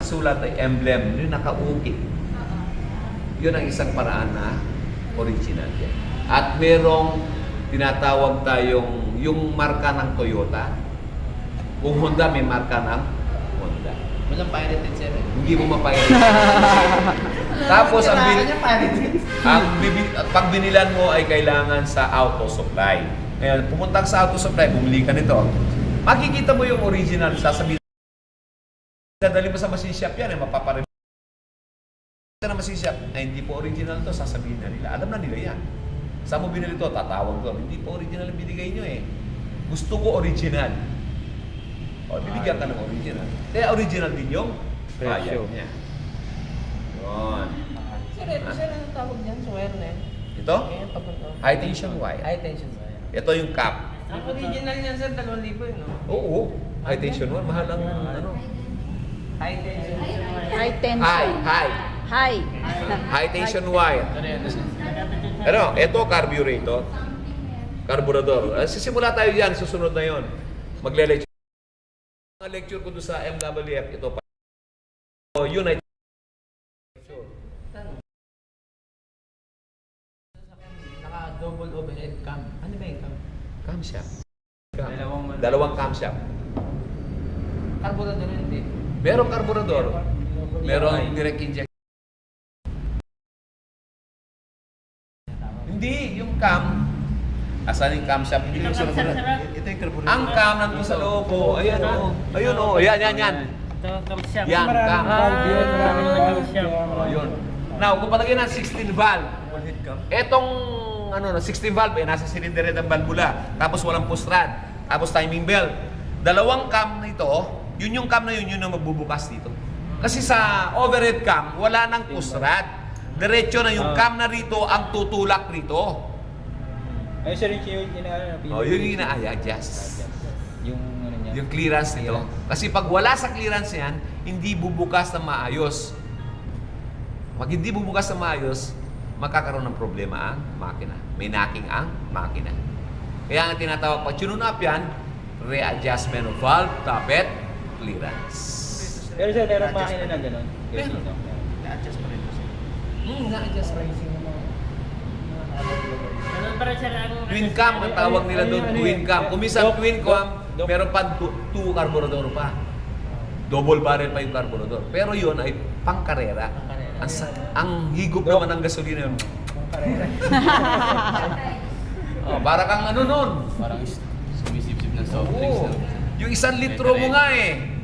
nakasulat ay emblem, yung nakaukit. Yun ang isang paraan na original yan. At merong tinatawag tayong yung marka ng Toyota. Kung Honda, may marka ng Honda. Walang pirated sir. Hindi mo mapirated. Tapos pag binilan mo ay kailangan sa auto supply. Ngayon, pumunta ka sa auto supply, bumili ka nito. Makikita mo yung original, sasabihin. Dadali mo sa machine shop yan, mapaparemin. Na machine shop, ay hindi po original to, sasabihin na nila. Alam na nila yan. Saan mo binili to? Tatawag ko. Hindi po original ang binigay nyo eh. Gusto ko original. O, bibigyan ka ng original. Kaya original din yung bayad niya. Yun. Sir, ano tawag dyan sa wire na yan? Ito? Ayan, papunta. High tension wire. High tension wire. Ito yung cap. Ang original niyan sir, 2,000 yun, no? Oo. High tension wire. Mahal ang ano. High tension wire. High tension. High. High tension wire. Ano? Ito carburetor. Carburetor. Sisimula tayo yan. Susunod na yon. Magle-lecture. Ang lecture ko doon sa MWF, ito pa. So, yun ay Naka-double overhead cam. Ano ba yung cam? camshaft. Dalawang- Dalawang camshaft. Carburetor na hindi. Merong carburetor. Merong direct injection. Hindi, yung cam. Asan yung camshaft? Hindi yung sunod na. Ito yung carburetor. Ang cam nandun sa loob. Oh. Ayan o. Ayun o. Yan. Ito, camshaft. Yan, cam. Marami na camshaft. Oh, yun. Now, kung palagyan na 16 valve, etong 16 valve, nasa cylinder head ang valvula. Tapos walang push rod. Tapos timing belt. Dalawang cam nito, yun yung cam na yun ang magbubukas dito. Kasi sa overhead cam, wala nang push rod. Diretso na yung cam na rito ang tutulak rito. Ay, sir, yung Oh, yun yung ina-adjust. Yung ano niya. Yung clearance nito. Kasi pag wala sa clearance yan, hindi bubukas na maayos. Pag hindi bubukas na maayos, magkakaroon ng problema ang makina. May knocking ang makina. Kaya ang tinatawag pa tune up yan, readjustment of valve, tappet, clearance. Pero sir, meron makina na gano'n. Meron. Na-adjust pa rin ito sir. Na-adjust pa rin. Ganun pa rin sir ang... Twin cam, ang tawag nila doon, twin cam. Kung minsan twin cam, meron pa two carburetor pa. Double barrel pa yung carburetor. Pero yun ay pangkarera. Ang higop naman ng gasolina yun. Para kang ano nun. Parang sumisip-sip ng soft drinks. Oo. Yung 1 litro mo nga eh.